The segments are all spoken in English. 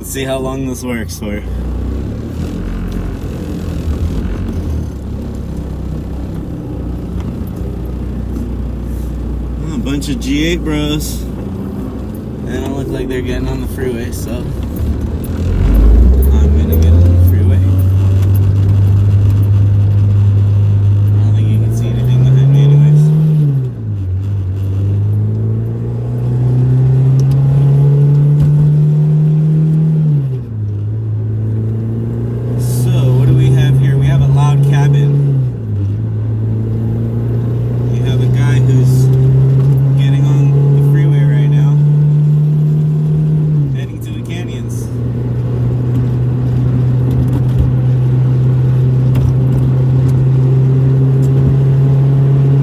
Let's see how long this works for. A bunch of G8 bros. They don't look like they're getting on the freeway, so I'm gonna get on the freeway. I don't think you can see anything behind me anyways. So, what do we have here? We have a loud cabin. We have a guy who's getting on the freeway right now, heading to the canyons.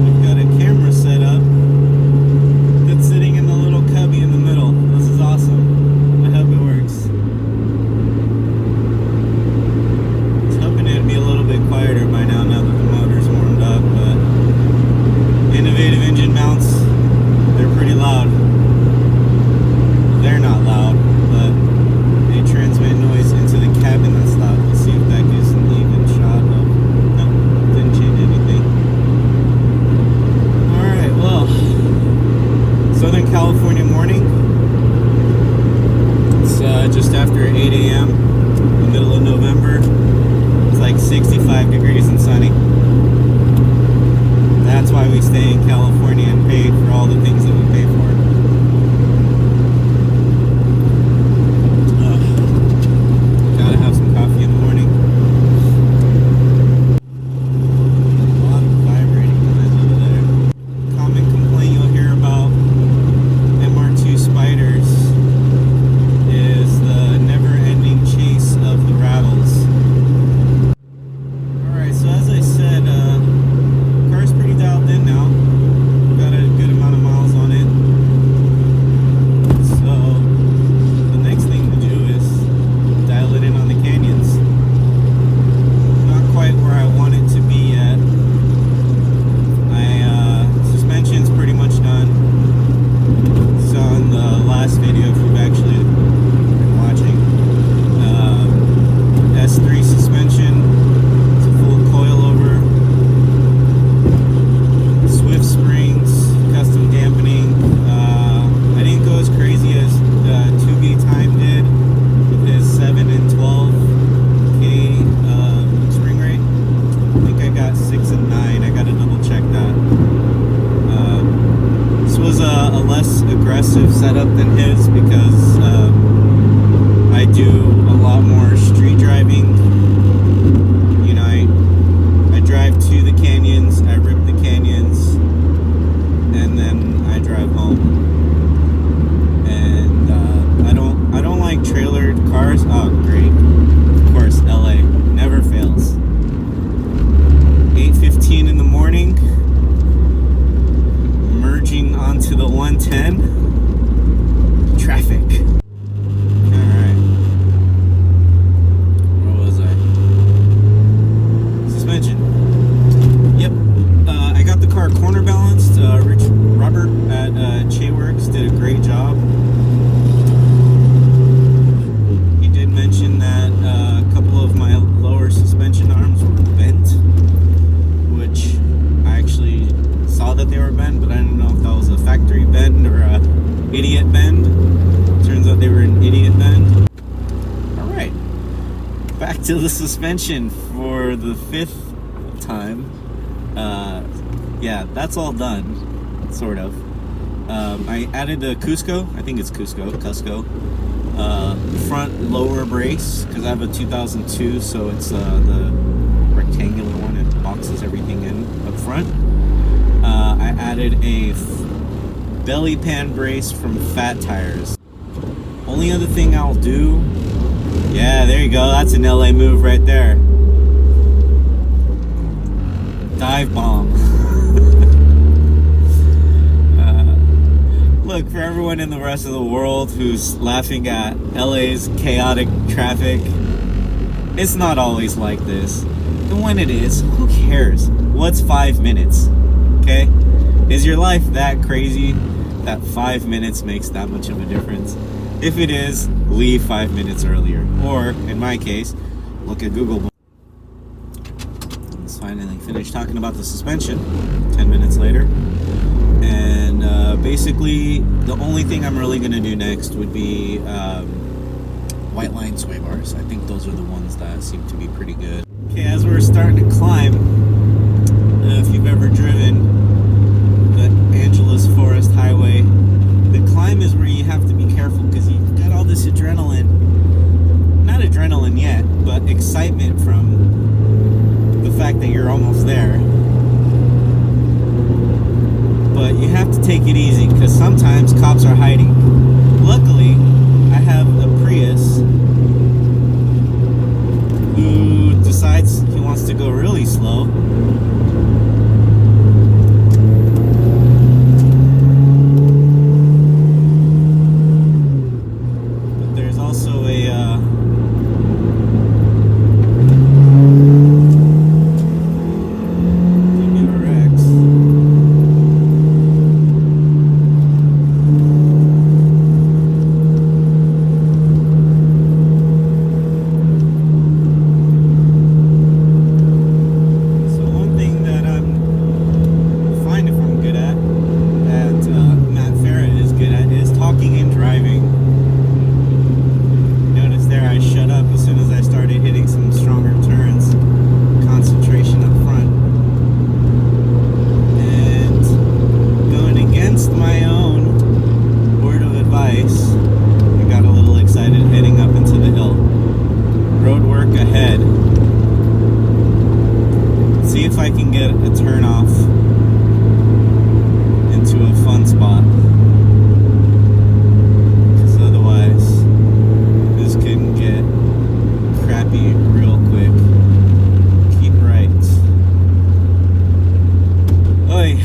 We've got a camera set up that's sitting in the little cubby in the middle. This is awesome. I hope it works. I was hoping it'd be a little bit quieter by now that the motor's warmed up, but innovative engine mounts, they're pretty loud. They're not loud, but they transmit noise into the cabin that's loud. Let's see if that gives an even shot of... No, didn't change anything. Alright, well, Southern California morning. It's just after 8 a.m., the middle of November. It's like 65 degrees and sunny. That's why we stay in California and pay for all the things that we pay for. Gotta have some coffee in the morning. A lot of vibrating noise over there. Common complaint you'll hear about MR2 Spyders is the never-ending chase of the rattles. Alright, so as I said, car's pretty dialed in now. Got a good amount of miles on it. So the next thing to do is dial it in on the canyons. Not quite where I want it to be yet. Suspension's pretty much done. Saw in the last video if you've actually been watching. S3 suspension. It's a full coilover. Swift springs, custom dampening. I didn't go as crazy as 2B Time did with his 7 and 12K spring rate. I think I got 6 and 9. I gotta double check that. This was a less aggressive setup than his because I do a lot more street driving. You know, I drive to the canyons, I rip the canyons, and then I drive home. And I don't like trailered cars. Oh, great! Of course, LA never fails. 8:15 in the morning, merging onto the 110. Traffic. All right. Where was I? Suspension. Yep. I got the car corner balanced. Robert at Works did a great job. He did mention that a couple of my lower suspension arms were bent, which I actually saw that they were bent, but I didn't know if that was a factory bend or a idiot bend. Turns out they were an idiot bend. Alright. Back to the suspension for the 5th time. Yeah, that's all done, sort of. I added a Cusco, I think it's Cusco, front lower brace, because I have a 2002, so it's the rectangular one, it boxes everything in up front. I added a belly pan brace from Fat Tires. Only other thing I'll do, yeah, there you go, that's an LA move right there. Dive bomb. Look, for everyone in the rest of the world who's laughing at LA's chaotic traffic, it's not always like this. And when it is, who cares? What's 5 minutes? Okay? Is your life that crazy that 5 minutes makes that much of a difference. If it is, leave 5 minutes earlier. Or, in my case, look at Google. Let's finally finish talking about the suspension 10 minutes later. And basically, the only thing I'm really going to do next would be white line sway bars. I think those are the ones that seem to be pretty good. Okay, as we're starting to climb, if you've ever driven the Angeles Forest Highway, the climb is where you have to be careful because you've got all this adrenaline. Not adrenaline yet, but excitement from the fact that you're almost there. But you have to take it easy because sometimes cops are hiding. Luckily, I have a Prius who decides he wants to go really slow. But there's also a I can get a turn off into a fun spot, because otherwise this can get crappy real quick. Keep right. Oy.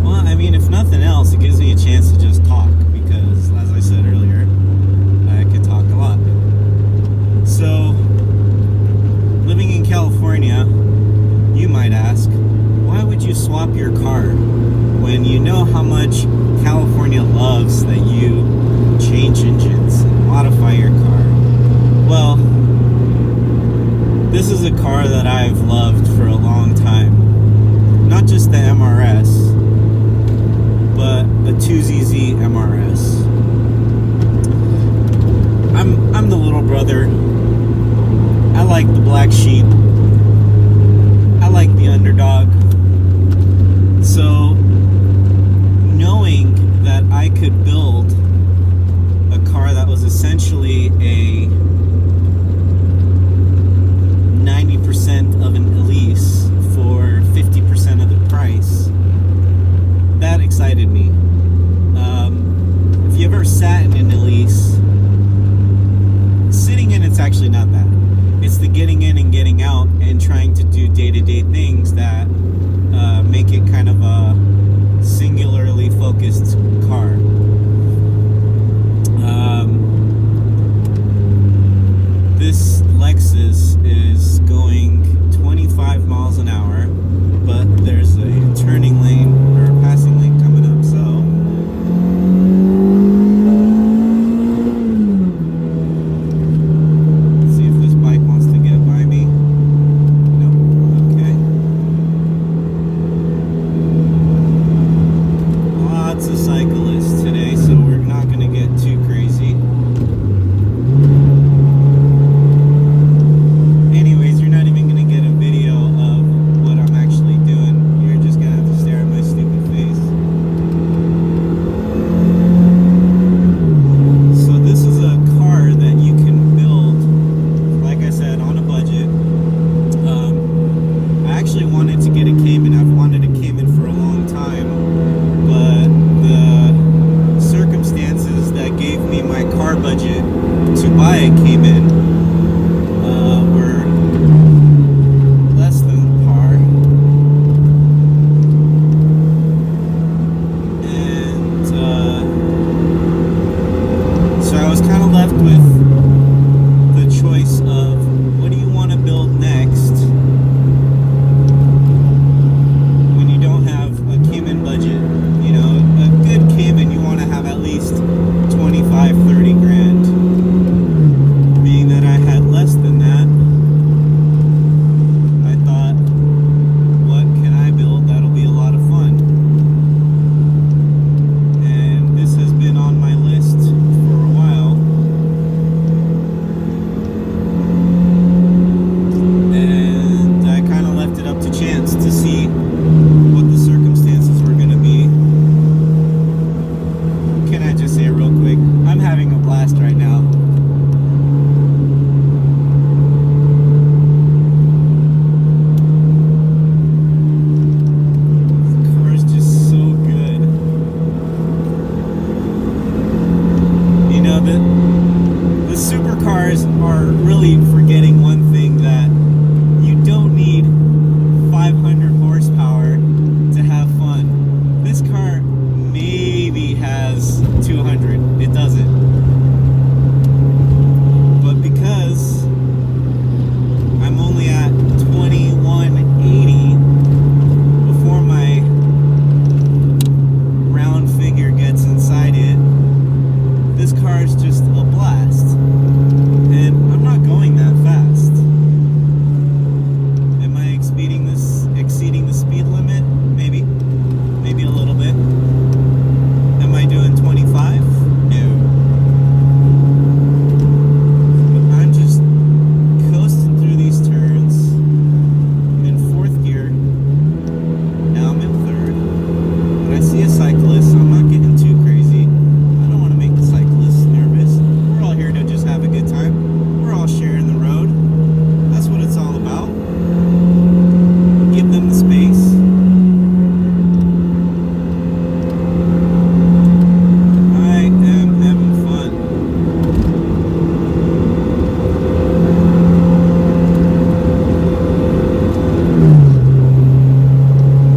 Well, I mean, if nothing else, it gives me a chance to just talk, because as I said earlier, I could talk a lot. So, living in California, you might ask, why would you swap your car when you know how much California loves that you change engines and modify your car? Well, this is a car that I've loved for a long time. Not just the MRS, but the 2ZZ MRS. I'm the little brother. I like the black sheep. I like the underdog. So, knowing that I could build a car that was essentially a 90% of an Elise for 50% of the price, that excited me. If you ever sat in an Elise, sitting in it's actually not bad. It's the getting in and getting out and trying to do day-to-day things that make it kind of a singularly focused car. says 200. It doesn't. But because I'm only at 2180 before my round figure gets inside it, this car is just a blast. And I'm not going that fast. Am I exceeding the speed limit? Maybe a little bit. Am I doing 25? No. But I'm just coasting through these turns in fourth gear. Now I'm in third. But I see a cyclist, so I'm not getting too crazy. I don't want to make the cyclists nervous. We're all here to just have a good time. We're all sharing the road. That's what it's all about. Give them the space. I am having fun.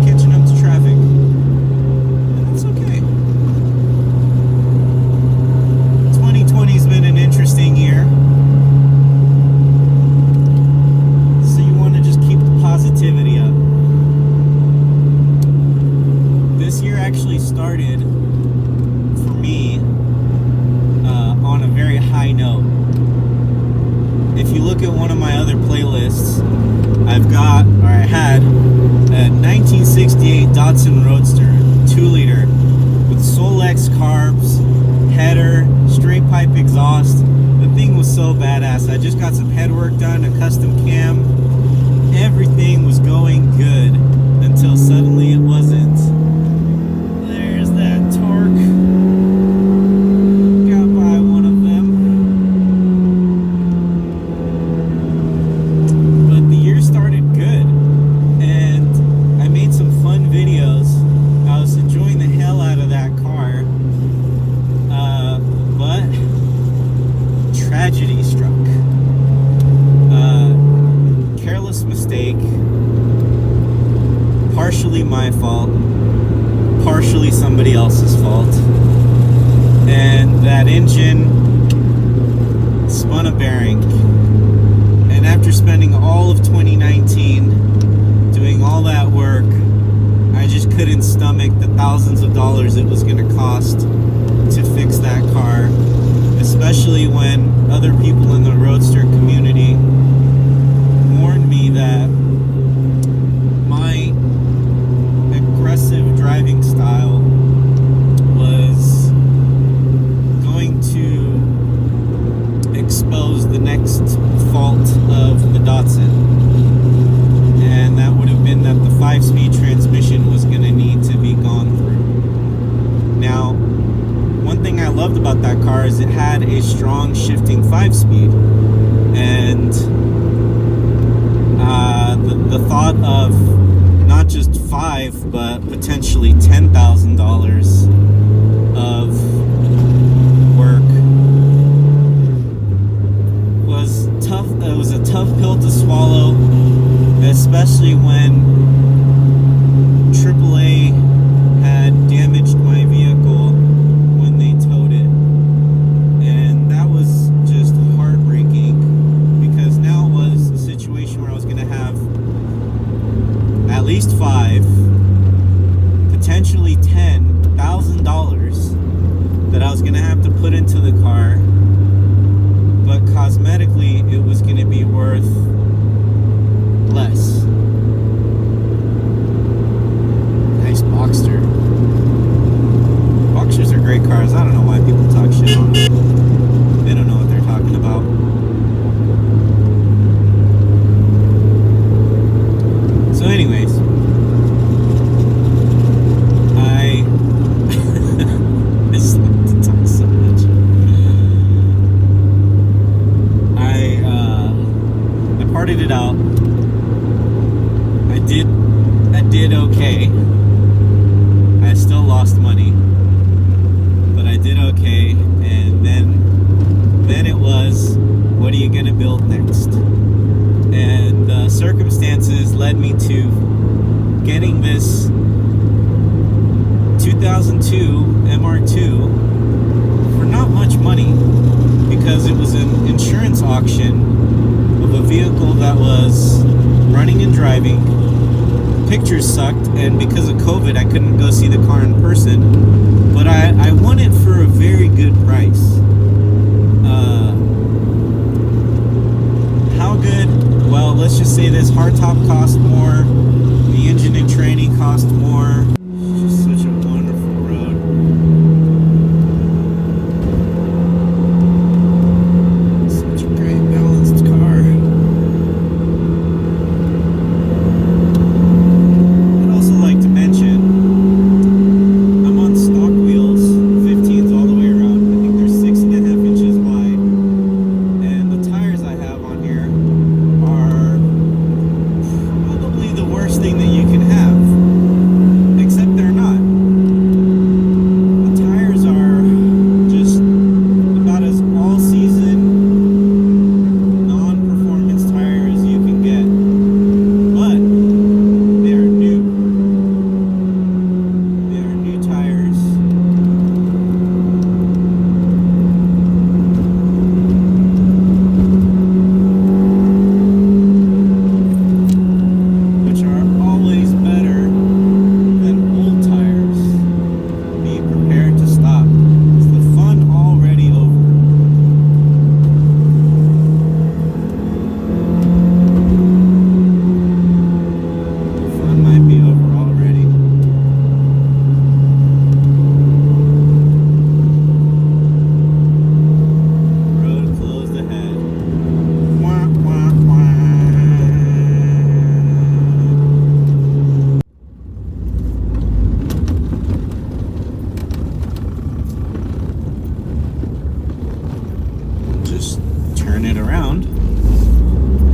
Catching up to traffic. And that's okay. 2020's been an interesting year. So you want to just keep the positivity up. This year actually started for me on a very high note. If you look at one of my other playlists, I had a 1968 Datsun Roadster 2-liter with Solex carbs, header, straight pipe exhaust. The thing was so badass. I just got some head work done, a custom cam. Everything was going good until suddenly it wasn't. There's that torque. Got by one of them. But the year started good, and I made some fun videos. I was enjoying the hell out of that car. But tragedy struck. Careless mistake. Partially my fault. Partially somebody else's fault. And that engine spun a bearing. And after spending all of 2019 doing all that work, I just couldn't stomach the thousands of dollars it was going to cost to fix that car, especially when other people in the Roadster community warned me that my aggressive driving style was going to expose the next fault of the Datsun, and that would have been that the 5-speed transmission was going to need to be gone through. Now, one thing I loved about that car is it had a strong shifting 5-speed, and the thought of not just $5,000 but potentially $10,000 of work was tough. It was a tough pill to swallow, especially when AAA had damaged my vehicle when they towed it. And that was just heartbreaking, because now it was a situation where I was going to have at least $5,000, potentially $10,000 that I was going to have to put into the car, but cosmetically it was going to be worth less. Nice Boxster. Boxsters are great cars. I don't know why people talk shit on them. They don't know what they're talking about. So anyways, I just like to talk so much. I parted pictures sucked, and because of COVID, I couldn't go see the car in person. But I won it for a very good price. How good? Well, let's just say this: hardtop cost more, the engine and tranny cost more. It's just such a wonderful road. Such a great balanced car. I'd also like to mention I'm on stock wheels, 15s all the way around. I think they're 6.5 inches wide, and the tires I have on here are probably the worst thing that you can have, except they're not. The tires are just about as all-season, non-performance tire as you can get, but they are new. They are new tires. Which are always better than old tires. Be prepared to stop. Is the fun already over? The fun might be over already. Road closed ahead. Wah, wah, wah. Just turn it around,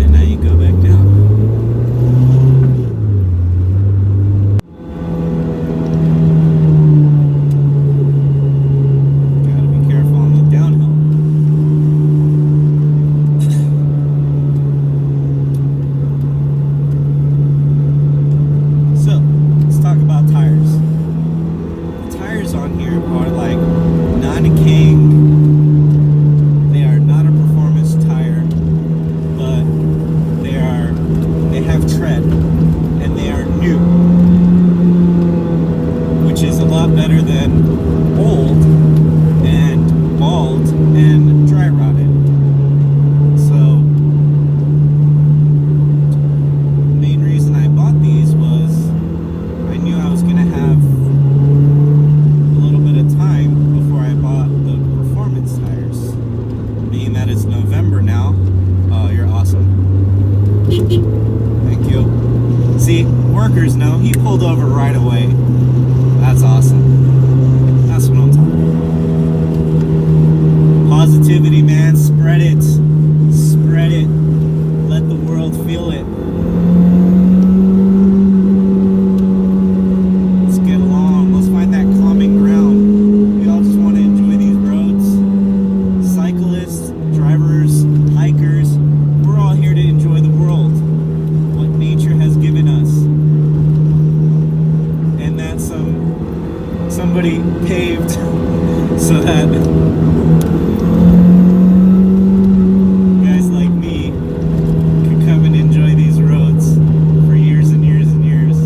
and now you go back down. Gotta be careful on the downhill. So, let's talk about tires. The tires on here are like not a king. They are not a performance tire, but they have tread, and they are new, which is a lot better than old and bald and dry rotted. So, the main reason I bought these was I knew I was gonna have a little bit of time before I bought the performance tires. Being that it's November now, you're awesome. Thank you. See, workers know he pulled over right away. That's awesome. That's what I'm talking about. Positivity, man. Spread it. Spread it. Let the world feel it. Let's get along. Let's find that common ground. We all just want to enjoy these roads. Cyclists, drivers, hikers, we're all here to enjoy the world, what nature has given us. And that somebody paved so that guys like me could come and enjoy these roads for years and years and years.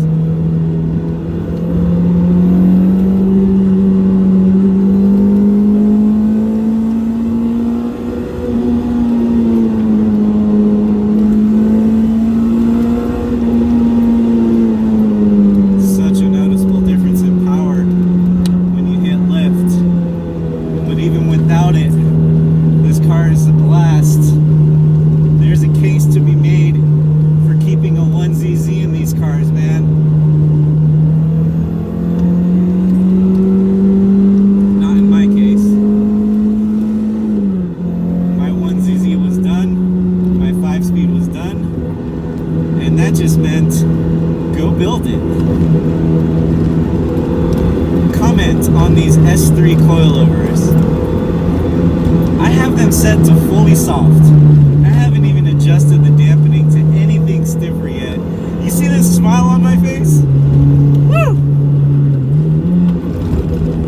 Such a noticeable difference in power when you hit lift. But even without it, this car is a blast. There's a case to be made for keeping a 1ZZ in these cars, man. Not in my case. My 1ZZ was done. My 5-speed was done. And that just meant go build it. Comment on these S3 coilovers. I have them set to fully soft. I haven't even adjusted the dampening to anything stiffer yet. You see this smile on my face? Woo!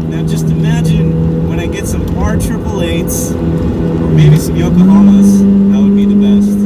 Now just imagine when I get some R888s, or maybe some Yokohamas, that would be the best.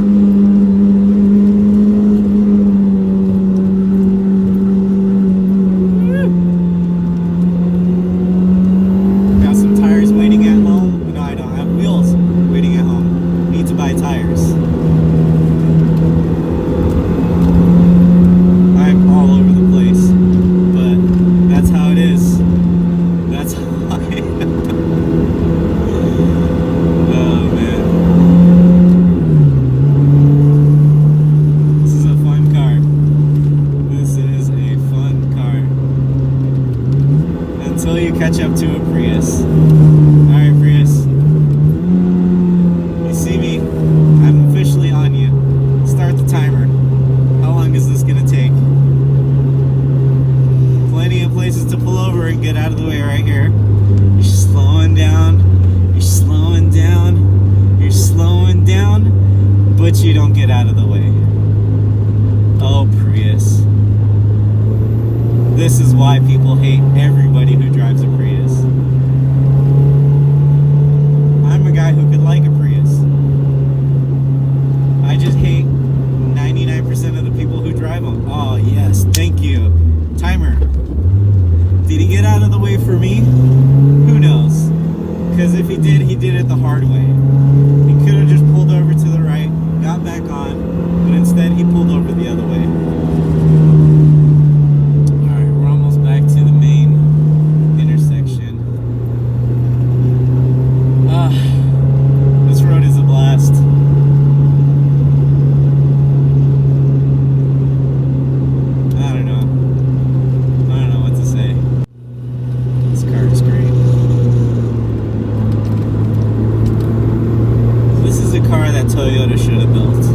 Prius. Alright, Prius. You see me? I'm officially on you. Start the timer. How long is this gonna take? Plenty of places to pull over and get out of the way right here. You're slowing down. You're slowing down. You're slowing down. But you don't get out of the way. Oh, Prius. This is why people hate everybody who drives a Prius. I'm a guy who could like a Prius. I just hate 99% of the people who drive them. Oh, yes. Thank you. Timer. Did he get out of the way for me? Who knows? Because if he did it the hard way. He could have just pulled over to the right, got back on, but instead he pulled over the other way. Alright, we're almost back to the main intersection. This road is a blast. I don't know what to say. This car is great. This is a car that Toyota should have built.